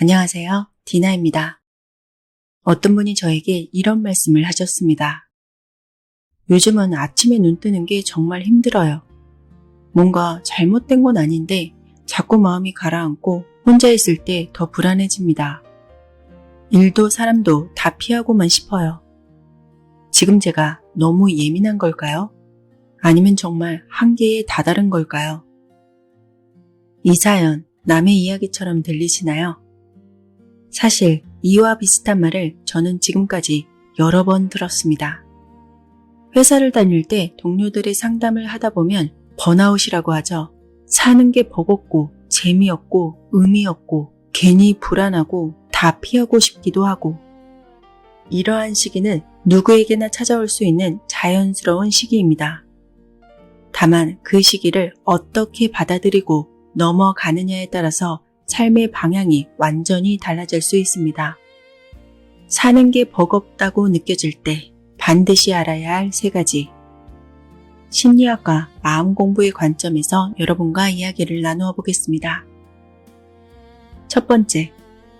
안녕하세요. 디나입니다. 어떤 분이 저에게 이런 말씀을 하셨습니다. 요즘은 아침에 눈 뜨는 게 정말 힘들어요. 뭔가 잘못된 건 아닌데 자꾸 마음이 가라앉고 혼자 있을 때 더 불안해집니다. 일도 사람도 다 피하고만 싶어요. 지금 제가 너무 예민한 걸까요? 아니면 정말 한계에 다다른 걸까요? 이 사연 남의 이야기처럼 들리시나요? 사실 이와 비슷한 말을 저는 지금까지 여러 번 들었습니다. 회사를 다닐 때 동료들의 상담을 하다 보면 번아웃이라고 하죠. 사는 게 버겁고 재미없고 의미 없고 괜히 불안하고 다 피하고 싶기도 하고, 이러한 시기는 누구에게나 찾아올 수 있는 자연스러운 시기입니다. 다만 그 시기를 어떻게 받아들이고 넘어가느냐에 따라서 삶의 방향이 완전히 달라질 수 있습니다. 사는 게 버겁다고 느껴질 때 반드시 알아야 할 3가지. 심리학과 마음 공부의 관점에서 여러분과 이야기를 나누어 보겠습니다. 첫 번째,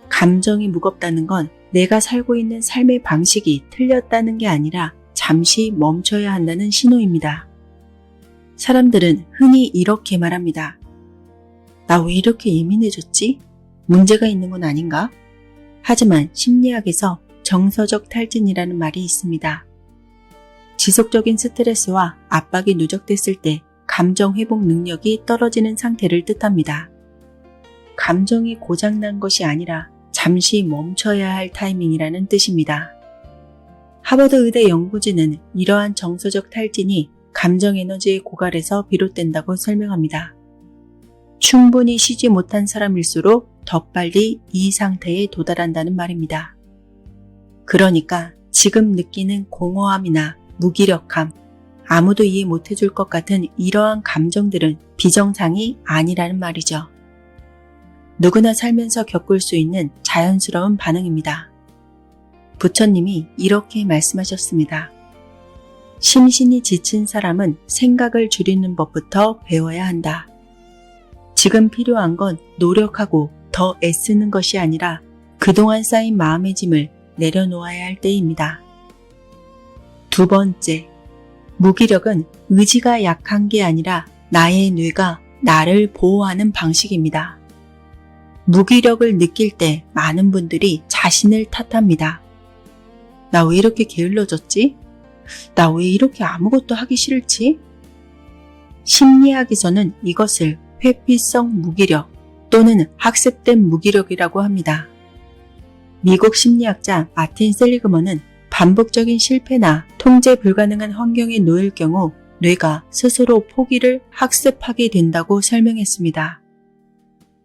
감정이 무겁다는 건 내가 살고 있는 삶의 방식이 틀렸다는 게 아니라 잠시 멈춰야 한다는 신호입니다. 사람들은 흔히 이렇게 말합니다. 나 왜 이렇게 예민해졌지? 문제가 있는 건 아닌가? 하지만 심리학에서 정서적 탈진이라는 말이 있습니다. 지속적인 스트레스와 압박이 누적됐을 때 감정 회복 능력이 떨어지는 상태를 뜻합니다. 감정이 고장난 것이 아니라 잠시 멈춰야 할 타이밍이라는 뜻입니다. 하버드 의대 연구진은 이러한 정서적 탈진이 감정 에너지의 고갈에서 비롯된다고 설명합니다. 충분히 쉬지 못한 사람일수록 더 빨리 이 상태에 도달한다는 말입니다. 그러니까 지금 느끼는 공허함이나 무기력함, 아무도 이해 못해줄 것 같은 이러한 감정들은 비정상이 아니라는 말이죠. 누구나 살면서 겪을 수 있는 자연스러운 반응입니다. 부처님이 이렇게 말씀하셨습니다. 심신이 지친 사람은 생각을 줄이는 법부터 배워야 한다. 지금 필요한 건 노력하고 더 애쓰는 것이 아니라 그동안 쌓인 마음의 짐을 내려놓아야 할 때입니다. 두 번째, 무기력은 의지가 약한 게 아니라 나의 뇌가 나를 보호하는 방식입니다. 무기력을 느낄 때 많은 분들이 자신을 탓합니다. 나 왜 이렇게 게을러졌지? 나 왜 이렇게 아무것도 하기 싫지? 심리학에서는 이것을 회피성 무기력 또는 학습된 무기력이라고 합니다. 미국 심리학자 마틴 셀리그먼은 반복적인 실패나 통제 불가능한 환경에 놓일 경우 뇌가 스스로 포기를 학습하게 된다고 설명했습니다.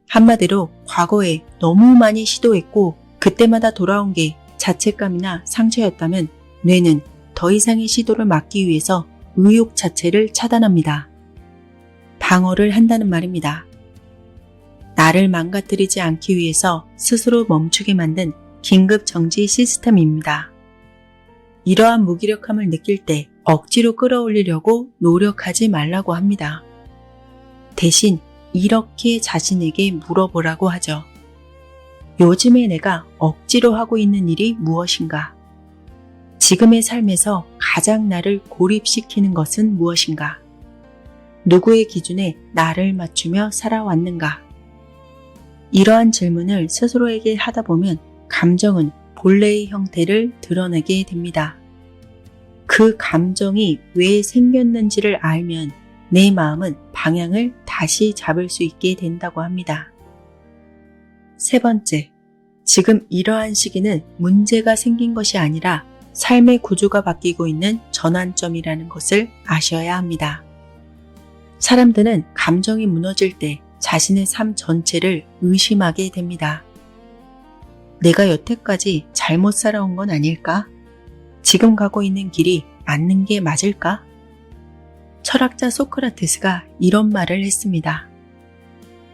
한마디로 과거에 너무 많이 시도했고 그때마다 돌아온 게 자책감이나 상처였다면 뇌는 더 이상의 시도를 막기 위해서 의욕 자체를 차단합니다. 방어를 한다는 말입니다. 나를 망가뜨리지 않기 위해서 스스로 멈추게 만든 긴급 정지 시스템입니다. 이러한 무기력함을 느낄 때 억지로 끌어올리려고 노력하지 말라고 합니다. 대신 이렇게 자신에게 물어보라고 하죠. 요즘에 내가 억지로 하고 있는 일이 무엇인가? 지금의 삶에서 가장 나를 고립시키는 것은 무엇인가? 누구의 기준에 나를 맞추며 살아왔는가? 이러한 질문을 스스로에게 하다 보면 감정은 본래의 형태를 드러내게 됩니다. 그 감정이 왜 생겼는지를 알면 내 마음은 방향을 다시 잡을 수 있게 된다고 합니다. 세 번째, 지금 이러한 시기는 문제가 생긴 것이 아니라 삶의 구조가 바뀌고 있는 전환점이라는 것을 아셔야 합니다. 사람들은 감정이 무너질 때 자신의 삶 전체를 의심하게 됩니다. 내가 여태까지 잘못 살아온 건 아닐까? 지금 가고 있는 길이 맞는 게 맞을까? 철학자 소크라테스가 이런 말을 했습니다.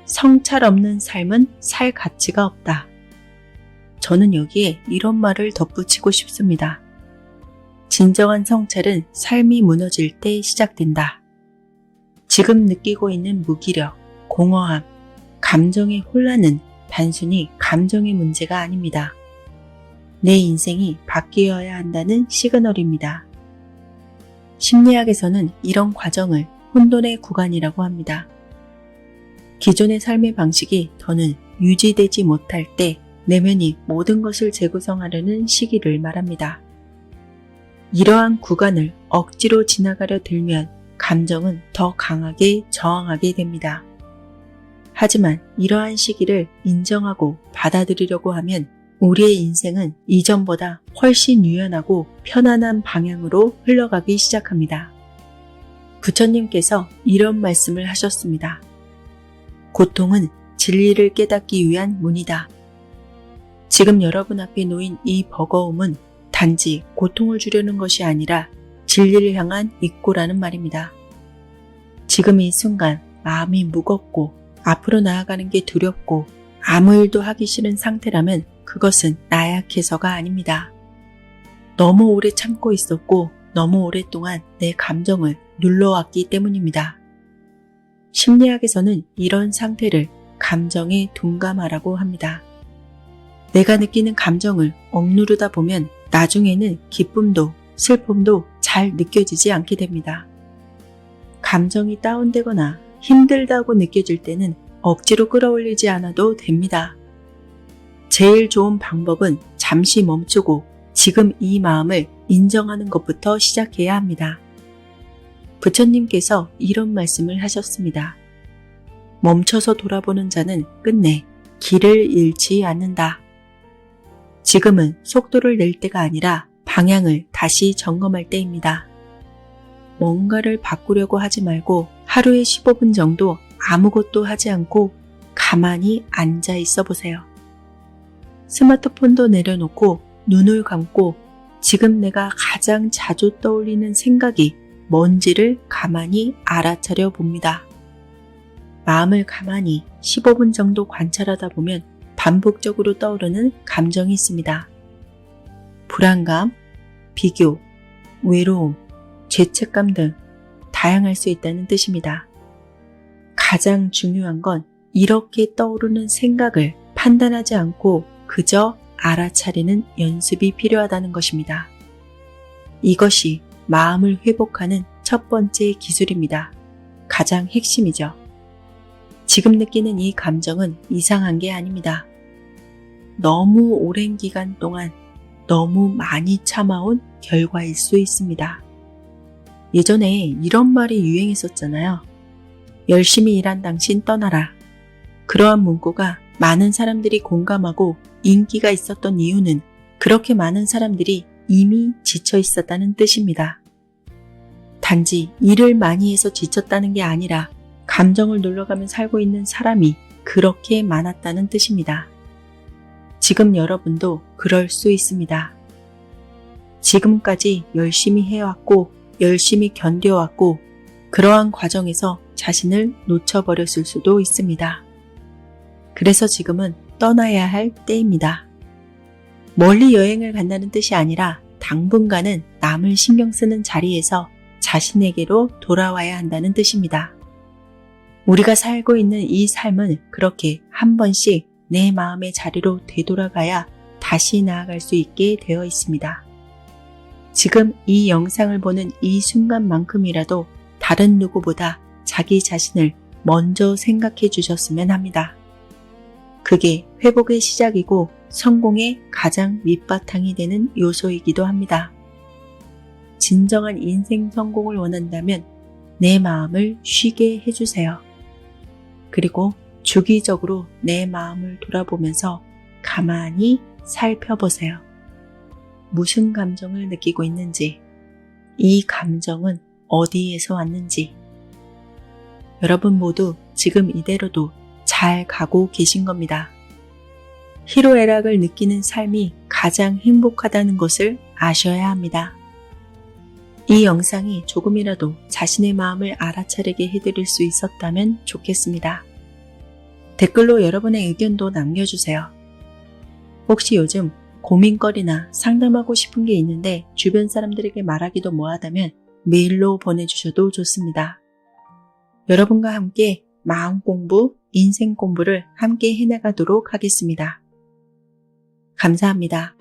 성찰 없는 삶은 살 가치가 없다. 저는 여기에 이런 말을 덧붙이고 싶습니다. 진정한 성찰은 삶이 무너질 때 시작된다. 지금 느끼고 있는 무기력, 공허함, 감정의 혼란은 단순히 감정의 문제가 아닙니다. 내 인생이 바뀌어야 한다는 시그널입니다. 심리학에서는 이런 과정을 혼돈의 구간이라고 합니다. 기존의 삶의 방식이 더는 유지되지 못할 때 내면이 모든 것을 재구성하려는 시기를 말합니다. 이러한 구간을 억지로 지나가려 들면 감정은 더 강하게 저항하게 됩니다. 하지만 이러한 시기를 인정하고 받아들이려고 하면 우리의 인생은 이전보다 훨씬 유연하고 편안한 방향으로 흘러가기 시작합니다. 부처님께서 이런 말씀을 하셨습니다. 고통은 진리를 깨닫기 위한 문이다. 지금 여러분 앞에 놓인 이 버거움은 단지 고통을 주려는 것이 아니라 진리를 향한 입구라는 말입니다. 지금 이 순간 마음이 무겁고 앞으로 나아가는 게 두렵고 아무 일도 하기 싫은 상태라면 그것은 나약해서가 아닙니다. 너무 오래 참고 있었고 너무 오랫동안 내 감정을 눌러왔기 때문입니다. 심리학에서는 이런 상태를 감정의 둔감화라고 합니다. 내가 느끼는 감정을 억누르다 보면 나중에는 기쁨도 슬픔도 잘 느껴지지 않게 됩니다. 감정이 다운되거나 힘들다고 느껴질 때는 억지로 끌어올리지 않아도 됩니다. 제일 좋은 방법은 잠시 멈추고 지금 이 마음을 인정하는 것부터 시작해야 합니다. 부처님께서 이런 말씀을 하셨습니다. 멈춰서 돌아보는 자는 끝내 길을 잃지 않는다. 지금은 속도를 낼 때가 아니라 방향을 다시 점검할 때입니다. 뭔가를 바꾸려고 하지 말고 하루에 15분 정도 아무것도 하지 않고 가만히 앉아 있어 보세요. 스마트폰도 내려놓고 눈을 감고 지금 내가 가장 자주 떠올리는 생각이 뭔지를 가만히 알아차려 봅니다. 마음을 가만히 15분 정도 관찰하다 보면 반복적으로 떠오르는 감정이 있습니다. 불안감, 비교, 외로움, 죄책감 등 다양할 수 있다는 뜻입니다. 가장 중요한 건 이렇게 떠오르는 생각을 판단하지 않고 그저 알아차리는 연습이 필요하다는 것입니다. 이것이 마음을 회복하는 첫 번째 기술입니다. 가장 핵심이죠. 지금 느끼는 이 감정은 이상한 게 아닙니다. 너무 오랜 기간 동안 너무 많이 참아온 결과일 수 있습니다. 예전에 이런 말이 유행했었잖아요. 열심히 일한 당신 떠나라. 그러한 문구가 많은 사람들이 공감하고 인기가 있었던 이유는 그렇게 많은 사람들이 이미 지쳐 있었다는 뜻입니다. 단지 일을 많이 해서 지쳤다는 게 아니라 감정을 눌러가며 살고 있는 사람이 그렇게 많았다는 뜻입니다. 지금 여러분도 그럴 수 있습니다. 지금까지 열심히 해왔고 열심히 견뎌왔고 그러한 과정에서 자신을 놓쳐버렸을 수도 있습니다. 그래서 지금은 떠나야 할 때입니다. 멀리 여행을 간다는 뜻이 아니라 당분간은 남을 신경 쓰는 자리에서 자신에게로 돌아와야 한다는 뜻입니다. 우리가 살고 있는 이 삶은 그렇게 한 번씩 내 마음의 자리로 되돌아가야 다시 나아갈 수 있게 되어 있습니다. 지금 이 영상을 보는 이 순간만큼이라도 다른 누구보다 자기 자신을 먼저 생각해 주셨으면 합니다. 그게 회복의 시작이고 성공의 가장 밑바탕이 되는 요소이기도 합니다. 진정한 인생 성공을 원한다면 내 마음을 쉬게 해주세요. 그리고 주기적으로 내 마음을 돌아보면서 가만히 살펴보세요. 무슨 감정을 느끼고 있는지, 이 감정은 어디에서 왔는지. 여러분 모두 지금 이대로도 잘 가고 계신 겁니다. 희로애락을 느끼는 삶이 가장 행복하다는 것을 아셔야 합니다. 이 영상이 조금이라도 자신의 마음을 알아차리게 해드릴 수 있었다면 좋겠습니다. 댓글로 여러분의 의견도 남겨주세요. 혹시 요즘 고민거리나 상담하고 싶은 게 있는데 주변 사람들에게 말하기도 뭐하다면 메일로 보내주셔도 좋습니다. 여러분과 함께 마음 공부, 인생 공부를 함께 해나가도록 하겠습니다. 감사합니다.